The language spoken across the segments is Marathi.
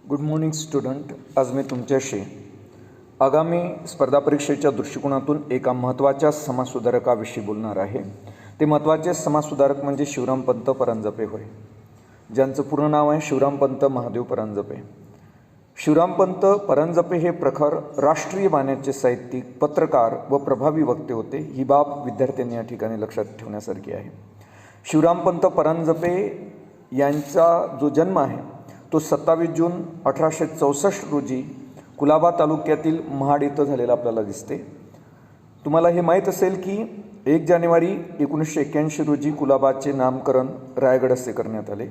Good morning student. आज मी तुमच्याशी आगामी स्पर्धा परीक्षेच्या दृष्टिकोनातून एका महत्त्वाच्या समाजसुधारकाविषयी बोलणार आहे. ते महत्त्वाचे समाजसुधारक म्हणजे शिवरामपंत परांजपे होय, ज्यांचं पूर्ण नाव आहे शिवरामपंत महादेव परांजपे. शिवरामपंत परांजपे हे प्रखर राष्ट्रीय मान्याचे साहित्यिक, पत्रकार व प्रभावी वक्ते होते. ही बाब विद्यार्थ्यांनी या ठिकाणी लक्षात ठेवण्यासारखी आहे. शिवरामपंत परांजपे यांचा जो जन्म आहे तो 27 जून 1864 रोजी कुलाबा तालुक्यातील महाड इथं झालेला आपल्याला दिसते. तुम्हाला हे माहीत असेल की 1 जानेवारी 1981 रोजी कुलाबाचे नामकरण रायगड असे करण्यात आले.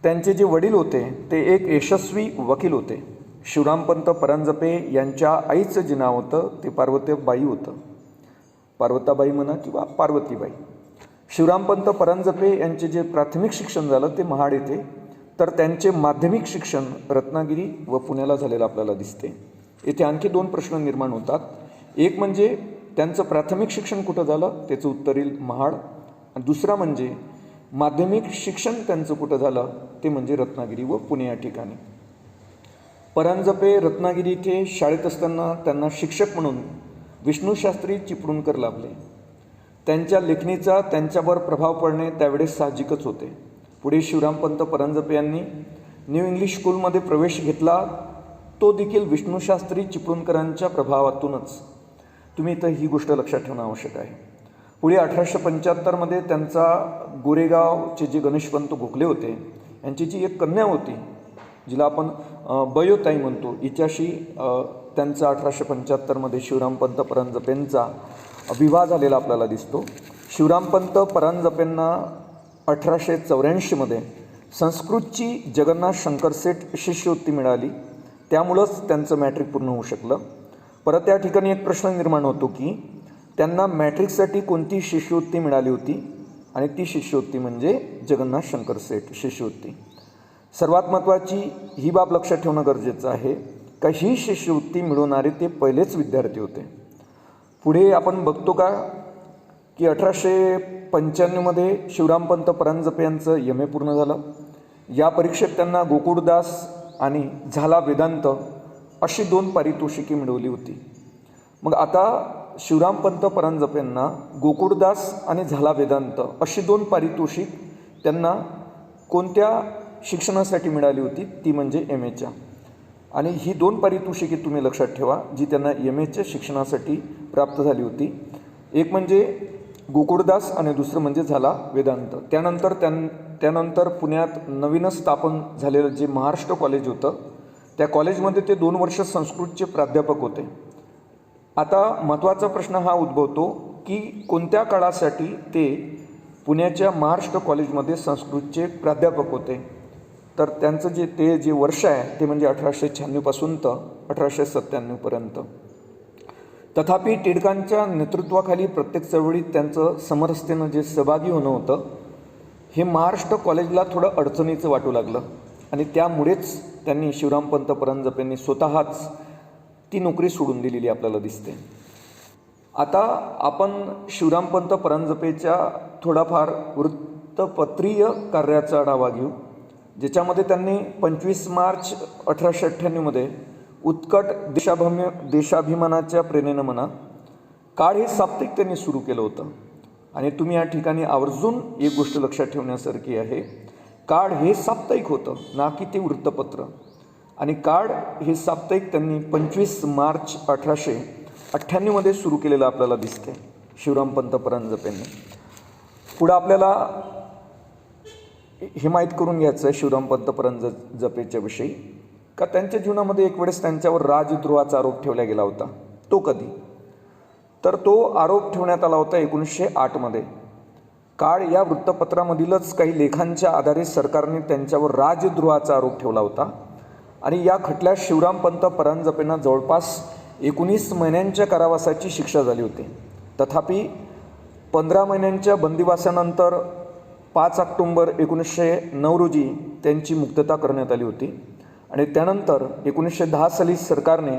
त्यांचे जे वडील होते ते एक यशस्वी वकील होते. शिवरामपंत परांजपे यांच्या आईचं जे नाव होतं ते पार्वतीबाई होतं. पार्वताबाई म्हणा किंवा पार्वतीबाई. शिवरामपंत परांजपे यांचे जे प्राथमिक शिक्षण झालं ते महाड येथे, तर त्यांचे माध्यमिक शिक्षण रत्नागिरी व पुण्याला झालेलं आपल्याला दिसते. येथे आणखी 2 प्रश्न निर्माण होतात. एक म्हणजे त्यांचं प्राथमिक शिक्षण कुठं झालं, त्याचं उत्तर येईल महाड. आणि दुसरा म्हणजे माध्यमिक शिक्षण त्यांचं कुठं झालं, ते म्हणजे रत्नागिरी व पुणे या ठिकाणी. परांजपे रत्नागिरी इथे शाळेत असताना त्यांना शिक्षक म्हणून विष्णूशास्त्री चिपळूणकर लाभले. त्यांच्या लेखणीचा त्यांच्यावर प्रभाव पडणे त्यावेळेस साहजिकच होते. पुढे शिवरामपंत परांजपे यांनी न्यू इंग्लिश स्कूलमध्ये प्रवेश घेतला, तो देखील विष्णूशास्त्री चिपळूणकरांच्या प्रभावातूनच. तुम्ही इथं ही गोष्ट लक्षात ठेवणं आवश्यक आहे. पुढे 1875 त्यांचा गोरेगावचे जे गणेशपंत गोखले होते यांची जी एक कन्या होती, जिला आपण बयोताई म्हणतो, हिच्याशी त्यांचा 1875 शिवरामपंत परांजपेंचा विवाह झालेला आपल्याला दिसतो. शिवरामपंत परांजपेंना 1884 संस्कृतची जगन्नाथ शंकरसेठ शिष्यवृत्ती मिळाली. त्यामुळंच त्यांचं मॅट्रिक पूर्ण होऊ शकलं. परत त्या ठिकाणी एक प्रश्न निर्माण होतो की त्यांना मॅट्रिकसाठी कोणती शिष्यवृत्ती मिळाली होती, आणि ती शिष्यवृत्ती म्हणजे जगन्नाथ शंकरसेठ शिष्यवृत्ती. सर्वात महत्त्वाची ही बाब लक्षात ठेवणं गरजेचं आहे का ही शिष्यवृत्ती मिळवणारे ते पहिलेच विद्यार्थी होते. पुढे आपण बघतो का की 1895 शिवरामपंत परांजपे यांचं MA पूर्ण झालं. या परीक्षेत त्यांना गोकुळदास आणि झाला वेदांत अशी 2 पारितोषिके मिळवली होती. मग आता शिवरामपंत परांजपेंना गोकुळदास आणि झाला वेदांत अशी 2 पारितोषिक त्यांना कोणत्या शिक्षणासाठी मिळाली होती, ती म्हणजे MAच्या. आणि ही 2 पारितोषिके तुम्ही लक्षात ठेवा जी त्यांना MAच्या शिक्षणासाठी प्राप्त झाली होती. एक म्हणजे गोकुळदास आणि दुसरं म्हणजे झाला वेदांत. त्यानंतर पुण्यात नवीनच स्थापन झालेलं जे महाराष्ट्र कॉलेज होतं, त्या कॉलेजमध्ये ते 2 वर्ष संस्कृतचे प्राध्यापक होते. आता महत्त्वाचा प्रश्न हा उद्भवतो की कोणत्या काळासाठी ते पुण्याच्या महाराष्ट्र कॉलेजमध्ये संस्कृतचे प्राध्यापक होते. तर त्यांचं जे वर्ष आहे ते म्हणजे 1896 पासून तर 1897 पर्यंत. तथापि टिळकांच्या नेतृत्वाखाली प्रत्येक चळवळीत त्यांचं समरसतेनं जे सहभागी होणं होतं, हे महाराष्ट्र कॉलेजला थोडं अडचणीचं वाटू लागलं, आणि त्यामुळेच त्यांनी शिवरामपंत परांजपेंनी स्वतःच ती नोकरी सोडून दिलेली आपल्याला दिसते. आता आपण शिवरामपंत परांजपेच्या थोडाफार वृत्तपत्रीय कार्याचा आढावा घेऊ, ज्याच्यामध्ये त्यांनी 25 मार्च 1898 उत्कट देशाभिमानाच्या प्रेरणेनं म्हणा काळ हे साप्ताहिक त्यांनी सुरू केलं होतं. आणि तुम्ही या ठिकाणी आवर्जून एक गोष्ट लक्षात ठेवण्यासारखी आहे, काळ हे साप्ताहिक होतं ना की ते वृत्तपत्र. आणि काळ हे साप्ताहिक त्यांनी 25 मार्च 1898 सुरू केलेलं आपल्याला दिसते शिवरामपंत परांजपेंनी. पुढं आपल्याला हे माहीत करून घ्यायचं आहे शिवरामपंत परांजपेच्या विषयी का त्यांच्या जीवनामध्ये एक वेळेस त्यांच्यावर राजद्रोहाचा आरोप ठेवला गेला होता. तो कधी, तर तो आरोप ठेवण्यात आला होता 1908. काळ या वृत्तपत्रामधीलच काही लेखांच्या आधारे सरकारने त्यांच्यावर राजद्रोहाचा आरोप ठेवला होता. आणि या खटल्यात शिवरामपंत परांजपेंना जवळपास 19 महिन्यांच्या कारावासाची शिक्षा झाली होती. तथापि 15 महिन्यांच्या बंदिवासानंतर 5 ऑक्टोबर 1909 रोजी त्यांची मुक्तता करण्यात आली होती. आणि त्यानंतर 1910 साली सरकारने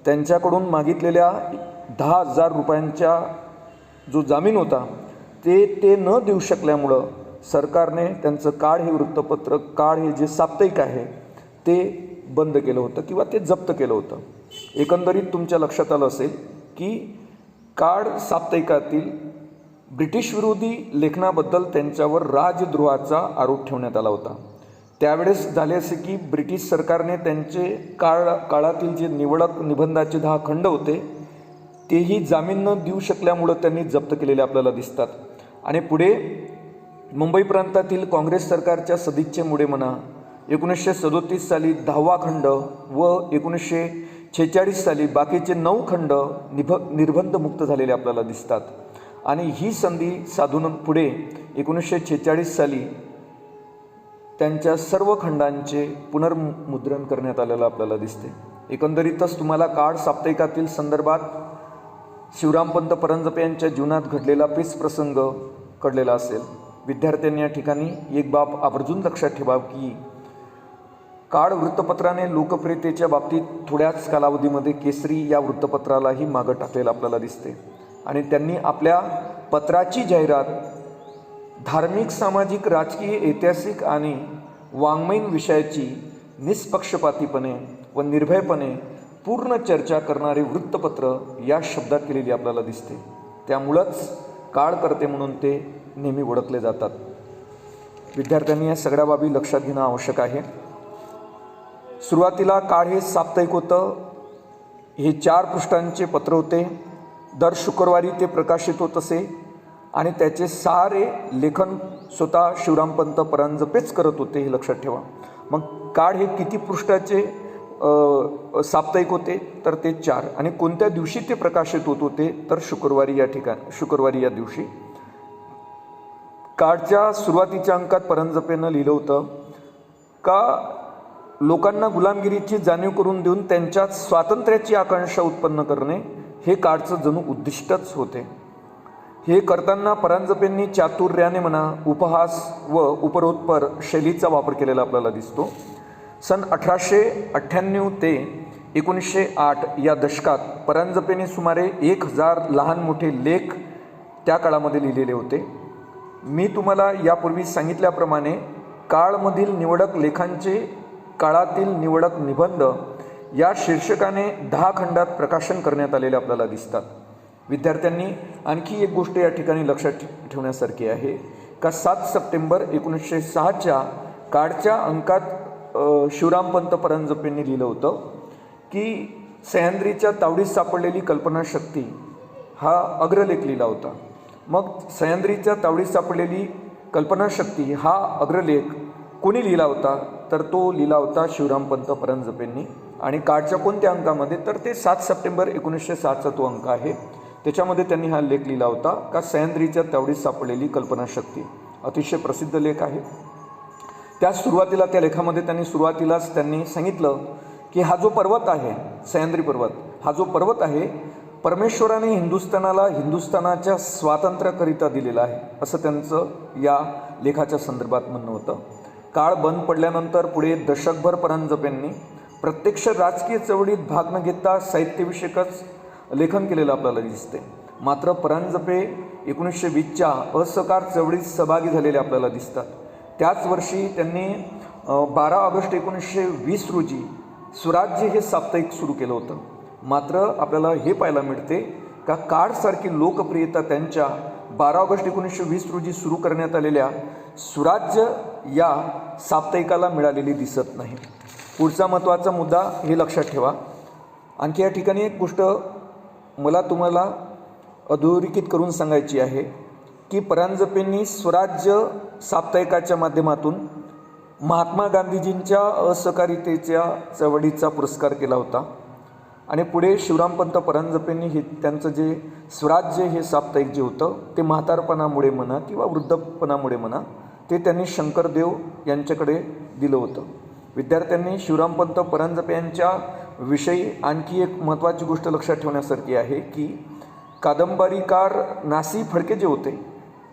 त्यांच्याकडून मागितलेल्या 10,000 रुपयांचा जो जामीन होता ते न देऊ शकल्यामुळं सरकारने त्यांचं काळ हे वृत्तपत्र, काळ हे जे साप्ताहिक आहे ते बंद केलं होतं किंवा ते जप्त केलं होतं. एकंदरीत तुमच्या लक्षात आलं असेल की काळ साप्ताहिकातील ब्रिटिश विरोधी लेखनाबद्दल त्यांच्यावर राजद्रोहाचा आरोप ठेवण्यात आला होता. त्यावेळेस झाले असे की ब्रिटिश सरकारने त्यांचे काळातील जे निवडक निबंधाचे 10 खंड होते तेही जामीन न देऊ शकल्यामुळं त्यांनी जप्त केलेले आपल्याला दिसतात. आणि पुढे मुंबई प्रांतातील काँग्रेस सरकारच्या सदिच्छेमुळे म्हणा 1937 साली 10वा खंड व 1946 साली बाकीचे 9 खंड निर्बंधमुक्त झालेले आपल्याला दिसतात. आणि ही संधी साधून पुढे 1946 साली त्यांच्या सर्व खंडांचे पुनर्मुद्रण करण्यात आलेलं आपल्याला दिसते. एकंदरीतच तुम्हाला काळ साप्ताहिकातील संदर्भात शिवरामपंत परांजपे यांच्या जीवनात घडलेला पेच प्रसंग कळलेला असेल. विद्यार्थ्यांनी या ठिकाणी एक बाब आवर्जून लक्षात ठेवा की काळ वृत्तपत्राने लोकप्रियतेच्या बाबतीत थोड्याच कालावधीमध्ये केसरी या वृत्तपत्रालाही मागं टाकलेलं आपल्याला दिसते. आणि त्यांनी आपल्या पत्राची जाहिरात धार्मिक, सामाजिक, राजकीय, ऐतिहासिक आणि वाङ्मयीन विषयाची निष्पक्षपातीपणे व निर्भयपणे पूर्ण चर्चा करणारे वृत्तपत्र या शब्दात केलेली आपल्याला दिसते. त्यामुळंच काळकर्ते म्हणून ते नेहमी ओळखले जातात. विद्यार्थ्यांनी या सगळ्या बाबी लक्षात घेणं आवश्यक आहे. सुरुवातीला काळ हे साप्ताहिक होतं. हे 4 पृष्ठांचे पत्र होते. दर शुक्रवारी ते प्रकाशित होत असे आणि त्याचे सारे लेखन स्वतः शिवरामपंत परांजपेच करत होते, हे लक्षात ठेवा. मग काळ हे किती पृष्ठाचे साप्ताहिक होते तर ते 4. आणि कोणत्या दिवशी ते प्रकाशित होत होते तर शुक्रवारी या दिवशी. काळच्या सुरुवातीच्या अंकात परांजपेनं लिहिलं होतं का लोकांना गुलामगिरीची जाणीव करून देऊन त्यांच्यात स्वातंत्र्याची आकांक्षा उत्पन्न करणे हे काळचं जणू उद्दिष्टच होते. हे करताना परांजपेंनी चातुर्याने म्हणा उपहास व उपरोत्पर शैलीचा वापर केलेला आपल्याला दिसतो. सन 1898 ते 1908 या दशकात परांजपेने सुमारे 1000 लहान मोठे लेख त्या काळामध्ये लिहिलेले होते. मी तुम्हाला यापूर्वी सांगितल्याप्रमाणे काळमधील निवडक लेखांचे काळातील निवडक निबंध या शीर्षकाने 10 खंडात प्रकाशन करण्यात आलेले आपल्याला दिसतात. विद्यार्थ्यांनी आणखी एक गोष्ट या ठिकाणी लक्षात ठेवण्यासारखी आहे का 7 सप्टेंबर 1906च्या काळच्या अंकात शिवरामपंत परांजपेंनी लिहिलं होतं की सह्याद्रीच्या तावडीत सापडलेली कल्पनाशक्ती हा अग्रलेख लिहिला होता. मग सह्याद्रीच्या तावडीत सापडलेली कल्पनाशक्ती हा अग्रलेख कोणी लिहिला होता तर तो लिहिला होता शिवरामपंत परांजपेंनी. आणि काळच्या कोणत्या अंकामध्ये तर ते 7 सप्टेंबर 1906चा तो अंक आहे. त्याच्यामध्ये त्यांनी हा लेख लिहिला होता का सह्याद्रीच्या तावडीत सापडलेली कल्पनाशक्ती. अतिशय प्रसिद्ध लेख आहे. त्या लेखामध्ये त्यांनी सांगितलं की हा जो पर्वत आहे सह्याद्री पर्वत, हा जो पर्वत आहे परमेश्वराने हिंदुस्थानाच्या स्वातंत्र्याकरिता दिलेला आहे, असं त्यांचं या लेखाच्या संदर्भात म्हणणं होतं. काळ बंद पडल्यानंतर पुढे दशकभर परांजपेंनी प्रत्यक्ष राजकीय चळवळीत भाग न घेता साहित्यविषयकच लेखन केलेलं आपल्याला दिसते. मात्र परांजपे 1920च्या असहकार चळवळीत सहभागी झालेले आपल्याला दिसतात. त्याच वर्षी त्यांनी 12 ऑगस्ट 1920 रोजी स्वराज्य हे साप्ताहिक सुरू केलं होतं. मात्र आपल्याला हे पाहायला मिळते का काळसारखी लोकप्रियता त्यांच्या 12 ऑगस्ट 1920 रोजी सुरू करण्यात आलेल्या स्वराज्य या साप्ताहिकाला मिळालेली दिसत नाही. पुढचा महत्त्वाचा मुद्दा हे लक्षात ठेवा. आणखी या ठिकाणी एक गोष्ट मला तुम्हाला अधोरेखित करून सांगायची आहे की परांजपेंनी स्वराज्य साप्ताहिकाच्या माध्यमातून महात्मा गांधीजींच्या असहकारितेच्या चळवळीचा पुरस्कार केला होता. आणि पुढे शिवरामपंत परांजपेंनी हे त्यांचं जे स्वराज्य हे साप्ताहिक जे होतं ते म्हातारपणामुळे म्हणा किंवा वृद्धपणामुळे म्हणा ते त्यांनी शंकरदेव यांच्याकडे दिलं होतं. विद्यार्थ्यांनी शिवरामपंत परांजपे यांच्या विषयी आणखी एक महत्त्वाची गोष्ट लक्षात ठेवण्यासारखी आहे की कादंबरीकार नासी फडके जे होते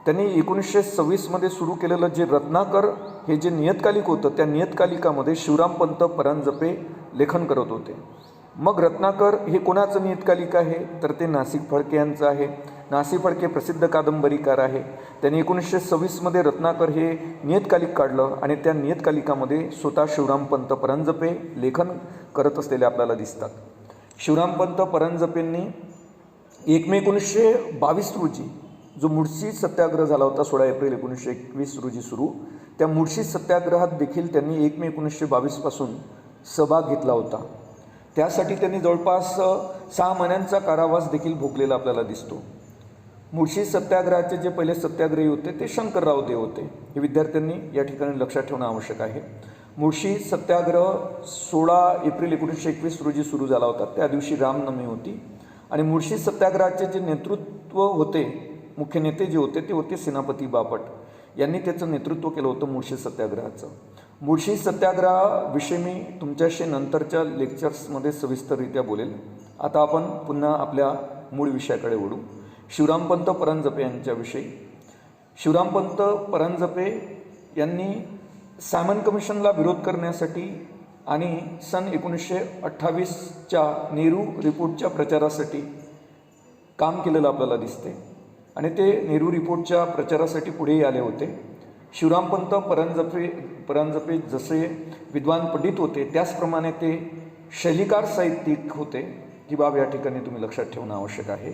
त्यांनी 1926मध्ये सुरू केलेलं जे रत्नाकर हे जे नियतकालिक होतं त्या नियतकालिकामध्ये शिवरामपंत परांजपे लेखन करत होते. मग रत्नाकर हे कोणाचं नियतकालिक आहे तर ते नासिक फडके यांचं आहे. नासी फडके प्रसिद्ध कादंबरीकार आहे. त्यांनी 1926मध्ये रत्नाकर हे नियतकालिक काढलं आणि त्या नियतकालिकामध्ये स्वतः शिवरामपंत परांजपे लेखन करत असलेले आपल्याला दिसतात. शिवरामपंत परांजपेंनी 1 मे 1922 रोजी जो मुळशी सत्याग्रह झाला होता 16 एप्रिल 1921 रोजी सुरू, त्या मुळशी सत्याग्रहात देखील त्यांनी 1 मे 1922 पासून सहभाग घेतला होता. त्यासाठी त्यांनी जवळपास 6 महिन्यांचा कारावास देखील भोगलेला आपल्याला दिसतो. मुळशी सत्याग्रहाचे जे पहिले सत्याग्रही होते ते शंकरराव देव होते. हे विद्यार्थ्यांनी या ठिकाणी लक्षात ठेवणं आवश्यक आहे. मुळशी सत्याग्रह 16 एप्रिल 1921 रोजी सुरू झाला होता. त्या दिवशी रामनवमी होती आणि मुळशी सत्याग्रहाचे जे नेतृत्व होते, मुख्य नेते जे होते ते होते सेनापती बापट. यांनी त्याचं नेतृत्व केलं होतं मुळशी सत्याग्रहाचं. मुळशी सत्याग्रहाविषयी मी तुमच्याशी नंतरच्या लेक्चर्समध्ये सविस्तररित्या बोलेल. आता आपण पुन्हा आपल्या मूळ विषयाकडे वळू. शिवरामपंत परांजपे यांच्याविषयी. शिवरामपंत परांजपे यांनी सायमन कमिशनला विरोध करण्यासाठी आणि सन 1928च्या नेहरू रिपोर्टच्या प्रचारासाठी काम केलेलं आपल्याला दिसते आणि ते नेहरू रिपोर्टच्या प्रचारासाठी पुढेही आले होते. शिवरामपंत परांजपे जसे विद्वान पंडित होते त्याचप्रमाणे ते शैलीकार साहित्यिक होते. ही बाब या ठिकाणी तुम्ही लक्षात ठेवणं आवश्यक आहे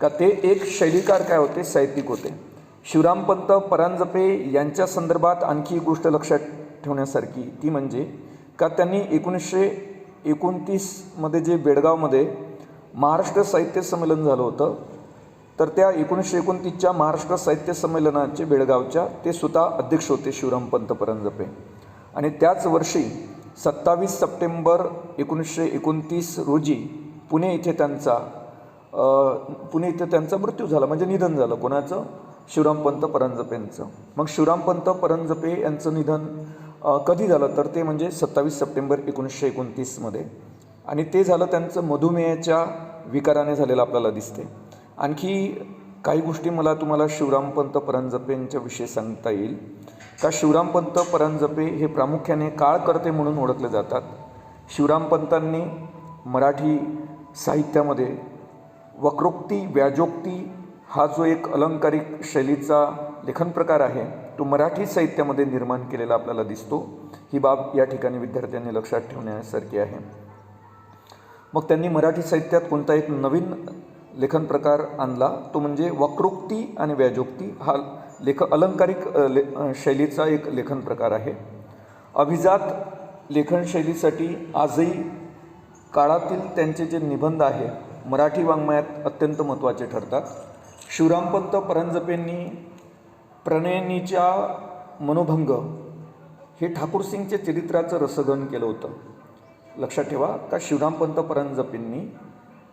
का ते एक शैलीकार काय होते, साहित्यिक होते. शिवरामपंत परांजपे यांच्या संदर्भात आणखी एक गोष्ट लक्षात ठेवण्यासारखी ती म्हणजे का त्यांनी 1929मध्ये जे बेळगावमध्ये महाराष्ट्र साहित्य संमेलन झालं होतं, तर त्या 1929च्या महाराष्ट्र साहित्य संमेलनाचे बेळगावच्या ते स्वतः अध्यक्ष होते शिवरामपंत परांजपे. आणि त्याच वर्षी 27 सप्टेंबर 1929 रोजी पुणे इथे त्यांचा मृत्यू झाला, म्हणजे निधन झालं. कोणाचं? शिवरामपंत परांजपेंचं. मग शिवरामपंत परांजपे यांचं निधन कधी झालं तर ते म्हणजे 27 सप्टेंबर 1929मध्ये. आणि ते झालं त्यांचं मधुमेहाच्या विकाराने झालेलं आपल्याला दिसते. आणखी काही गोष्टी मला तुम्हाला शिवरामपंत परांजपेंच्या विषयी सांगता येईल का. शिवरामपंत परांजपे हे प्रामुख्याने काळकर्ते म्हणून ओळखले जातात. शिवरामपंतांनी मराठी साहित्यामध्ये वक्रोक्ती, व्याजोक्ती हा जो एक अलंकारिक शैलीचा लेखन प्रकार आहे तो मराठी साहित्यामध्ये निर्माण केलेला आपल्याला दिसतो. ही बाब या ठिकाणी विद्यार्थ्यांनी लक्षात ठेवण्यासारखी आहे. मग त्यांनी मराठी साहित्यात कोणता एक नवीन लेखन प्रकार आणला, तो म्हणजे वक्रोक्ती आणि व्याजोक्ती हा अलंकारिक शैलीचा एक लेखन प्रकार आहे. अभिजात लेखनशैलीसाठी आजही काळातील त्यांचे जे निबंध आहे मराठी वाङ्मयात अत्यंत महत्त्वाचे ठरतात. शिवरामपंत परांजपेंनी प्रणयिनीच्या मनोभंग हे ठाकूरसिंगच्या चरित्राचं रसगन केलं होतं. लक्षात ठेवा का शिवरामपंत परांजपेंनी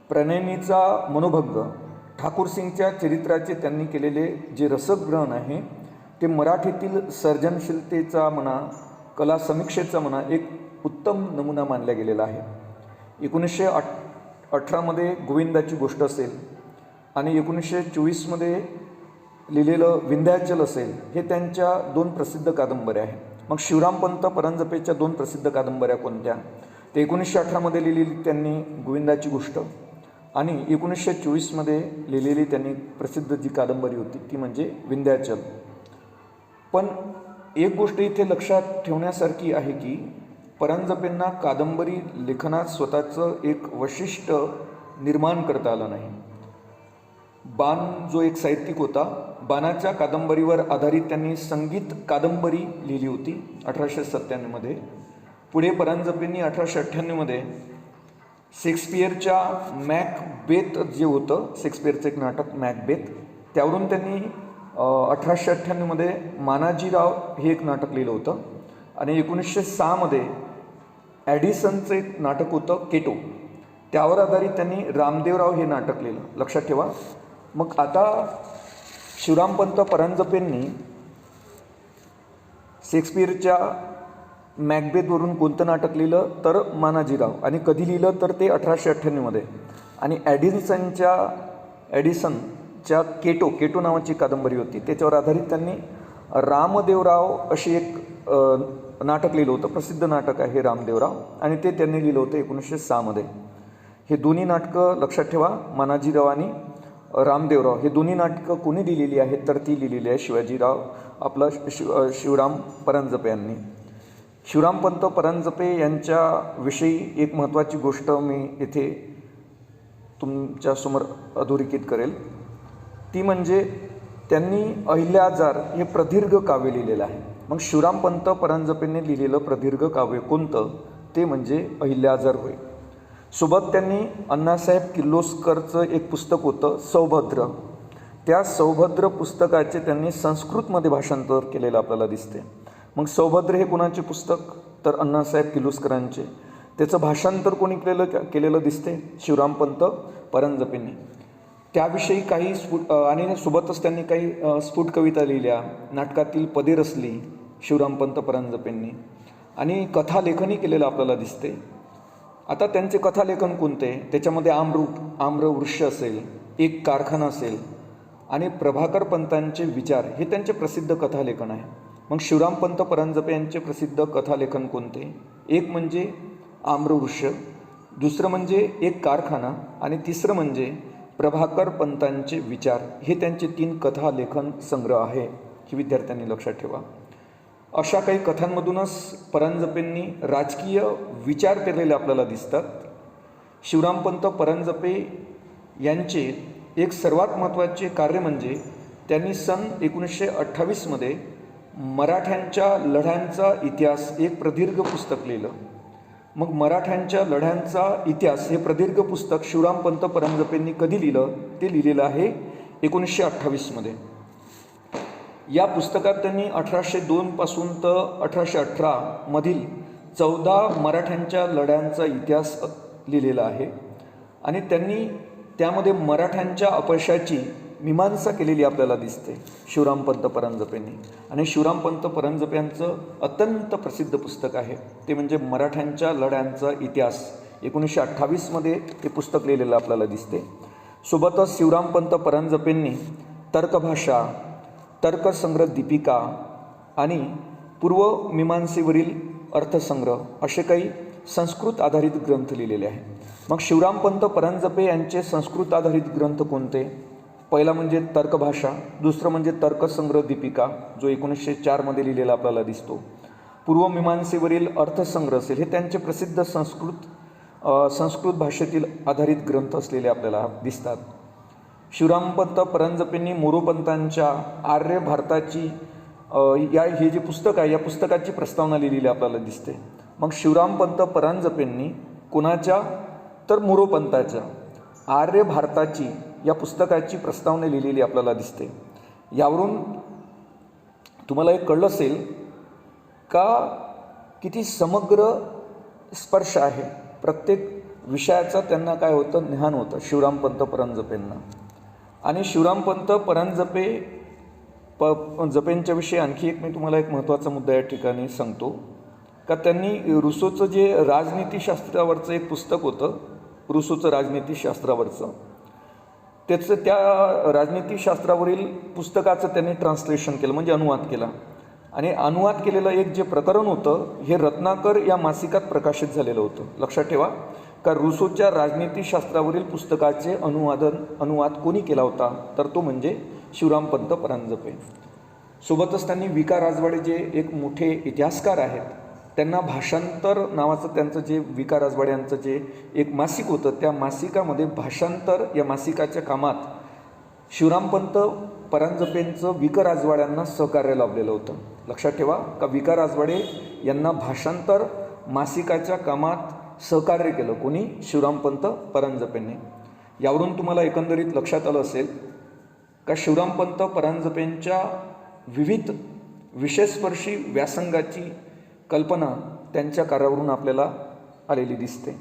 प्रणयिनीचा मनोभंग ठाकूरसिंगच्या चरित्राचे त्यांनी केलेले जे रसग्रहण आहे ते मराठीतील सर्जनशीलतेचा म्हणा, कला समीक्षेचा म्हणा एक उत्तम नमुना मानला गेलेला आहे. 1918मध्ये गोविंदाची गोष्ट असेल आणि 1924मध्ये लिहिलेलं विंध्याचल असेल, हे त्यांच्या 2 प्रसिद्ध कादंबऱ्या आहेत. मग शिवरामपंत परांजपेच्या 2 प्रसिद्ध कादंबऱ्या कोणत्या? ते 1918मध्ये लिहिलेली त्यांनी गोविंदाची गोष्ट आणि 1924मध्ये लिहिलेली त्यांनी प्रसिद्ध जी कादंबरी होती ती म्हणजे विंध्याचल. पण एक गोष्ट इथे लक्षात ठेवण्यासारखी आहे की परांजपेंना कादंबरी लेखनात स्वतःचं एक वैशिष्ट्य निर्माण करता आलं नाही. बाण जो एक साहित्यिक होता, बाणाच्या कादंबरीवर आधारित त्यांनी संगीत कादंबरी लिहिली होती 1897मध्ये. पुढे परांजपेंनी 1898मध्ये शेक्सपियरच्या मॅकबेथ जे होतं, शेक्सपियरचं एक नाटक मॅकबेथ, त्यावरून त्यांनी 1898मध्ये मानाजीराव हे एक नाटक लिहिलं होतं. आणि 1906मध्ये ॲडिसनचं एक नाटक होतं केटो, त्यावर आधारित त्यांनी रामदेवराव हे नाटक लिहिलं. लक्षात ठेवा. मग आता शिवरामपंत परांजपेंनी शेक्सपियरच्या मॅकबेथवरून कोणतं नाटक लिहिलं तर मानाजीराव, आणि कधी लिहिलं तर ते 1898मध्ये. आणि ॲडिसनच्या केटो नावाची कादंबरी होती, त्याच्यावर आधारित त्यांनी रामदेवराव अशी एक नाटक लिहिलं होतं. प्रसिद्ध नाटक आहे रामदेवराव, आणि ते त्यांनी लिहिलं होतं 1906मध्ये. हे दोन्ही नाटकं लक्षात ठेवा, मानाजीराव आणि रामदेवराव हे दोन्ही नाटकं कोणी लिहिलेली आहेत तर ती लिहिलेली आहे शिवराम परांजपे यांनी. शिवरामपंत परांजपे यांच्याविषयी एक महत्त्वाची गोष्ट मी येथे तुमच्यासमोर अधोरेखित करेल. ती म्हणजे त्यांनी अहिल्याजार हे प्रदीर्घ काव्य लिहिलेलं आहे. मग शिवरामपंत परांजपेंनी लिहिलेलं प्रदीर्घ काव्य कोणतं ते म्हणजे अहिल्याजार होय. सोबत त्यांनी अण्णासाहेब किर्लोस्करचं एक पुस्तक होतं सौभद्र. त्या सौभद्र पुस्तकाचे त्यांनी संस्कृतमध्ये भाषांतर केलेलं आपल्याला दिसते. मग सौभद्र हे कोणाचे पुस्तक तर अण्णासाहेब किर्लोस्करांचे. त्याचं भाषांतर कोणी केलेलं दिसते शिवरामपंत परांजपेंनी. त्याविषयी काही आणि सोबतच त्यांनी काही स्फुट कविता लिहिल्या, नाटकातील पदे रचली शिवरामपंत परांजपेंनी आणि कथालेखनही केलेलं आपल्याला दिसते. आता त्यांचे कथालेखन कोणते, त्याच्यामध्ये आम्रवृक्ष असेल, एक कारखाना असेल आणि प्रभाकर पंतांचे विचार हे त्यांचे प्रसिद्ध कथालेखन आहे. मग शिवरामपंत परांजपे यांचे प्रसिद्ध कथालेखन कोणते, एक म्हणजे आम्रवृक्ष, दुसरं म्हणजे एक कारखाना आणि तिसरं म्हणजे प्रभाकर पंतांचे विचार. हे त्यांचे 3 कथालेखन संग्रह आहे, ही विद्यार्थ्यांनी लक्षात ठेवा. अशा काही कथांमधूनच परांजपेंनी राजकीय विचार पेरलेले आपल्याला दिसतात. शिवरामपंत परांजपे यांचे एक सर्वात महत्त्वाचे कार्य म्हणजे त्यांनी सन 1928मध्ये मराठ्यांच्या लढ्यांचा इतिहास एक प्रदीर्घ पुस्तक लिहिलं. मग मराठ्यांच्या लढ्यांचा इतिहास हे प्रदीर्घ पुस्तक शिवरामपंत परांजपेंनी कधी लिहिलं ते लिहिलेलं आहे 1928मध्ये. या पुस्तकात त्यांनी 1802 पासून तर 1818 मधील 14 मराठ्यांच्या लढ्यांचा इतिहास लिहिलेला आहे आणि त्यांनी त्यामध्ये मराठ्यांच्या अपयशाची मीमांसा केलेली आपल्याला दिसते शिवरामपंत परांजपेंनी. आणि शिवरामपंत परांजपे यांचं अत्यंत प्रसिद्ध पुस्तक आहे ते म्हणजे मराठ्यांच्या लढ्यांचा इतिहास. 1928मध्ये हे पुस्तक लिहिलेलं आपल्याला दिसते. सोबतच शिवरामपंत परांजपेंनी तर्कभाषा, तर्कसंग्रह दीपिका आणि पूर्वमीमांसेवरील अर्थसंग्रह असे काही संस्कृत आधारित ग्रंथ लिहिलेले आहेत. मग शिवरामपंत परांजपे यांचे संस्कृत आधारित ग्रंथ कोणते, पहिला म्हणजे तर्कभाषा, दुसरं म्हणजे तर्कसंग्रह दीपिका जो 1904मध्ये लिहिलेला आपल्याला दिसतो. पूर्वमीमांसेवरील अर्थसंग्रह असेल हे त्यांचे प्रसिद्ध संस्कृत भाषेतील आधारित ग्रंथ असलेले आपल्याला दिसतात. शिवरामपंत परांजपेंनी मोरोपंतांच्या आर्य भारताची हे जे पुस्तक आहे या पुस्तकाची प्रस्तावना लिहिलेली आपल्याला दिसते. मग शिवरामपंत परांजपेंनी कोणाच्या तर मोरोपंताच्या आर्य भारताची या पुस्तकाची प्रस्तावना लिहिलेली आपल्याला दिसते. यावरून तुम्हाला एक कळलं असेल का किती समग्र स्पर्श आहे, प्रत्येक विषयाचा त्यांना काय होतं ज्ञान होतं शिवरामपंत परांजपेंना. आणि शिवरामपंत जपेंच्याविषयी आणखी एक मी तुम्हाला एक महत्त्वाचा मुद्दा या ठिकाणी सांगतो का त्यांनी रुसोचं जे राजनीतीशास्त्रावरचं एक पुस्तक होतं, रुसोचं राजनीतीशास्त्रावरचं, त्याचं त्या राजनीतीशास्त्रावरील पुस्तकाचं त्यांनी ट्रान्सलेशन केलं म्हणजे अनुवाद केला. आणि अनुवाद केलेलं एक जे प्रकरण होतं हे रत्नाकर या मासिकात प्रकाशित झालेलं होतं. लक्षात ठेवा का रुसोच्या राजनीतीशास्त्रावरील पुस्तकाचे अनुवाद कोणी केला होता तर तो म्हणजे शिवरामपंत परांजपे. सोबतच त्यांनी विका राजवाडे जे एक मोठे इतिहासकार आहेत त्यांना भाषांतर नावाचं त्यांचं जे विका राजवाडे यांचं जे एक मासिक होतं त्या मासिकामध्ये भाषांतर या मासिकाच्या कामात शिवरामपंत परांजपेंचं विका राजवाड्यांना सहकार्य लाभलेलं होतं. लक्षात ठेवा का विका राजवाडे यांना भाषांतर मासिकाच्या कामात सहकार्य केलं कोणी शिवरामपंत परांजपेंनी. यावरून तुम्हाला एकंदरीत लक्षात आलं असेल का शिवरामपंत परांजपेंच्या विविध विषयस्पर्शी व्यासंगाची कल्पना त्यांच्या कार्यावरून आपल्याला आलेली दिसते.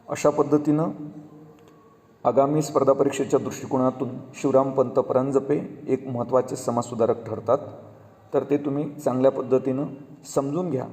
अशा पद्धतीनं आगामी स्पर्धा परीक्षेच्या दृष्टिकोनातून शिवरामपंत परांजपे एक महत्त्वाचे समाजसुधारक ठरतात. तर ते तुम्ही चांगल्या पद्धतीनं समजून घ्या.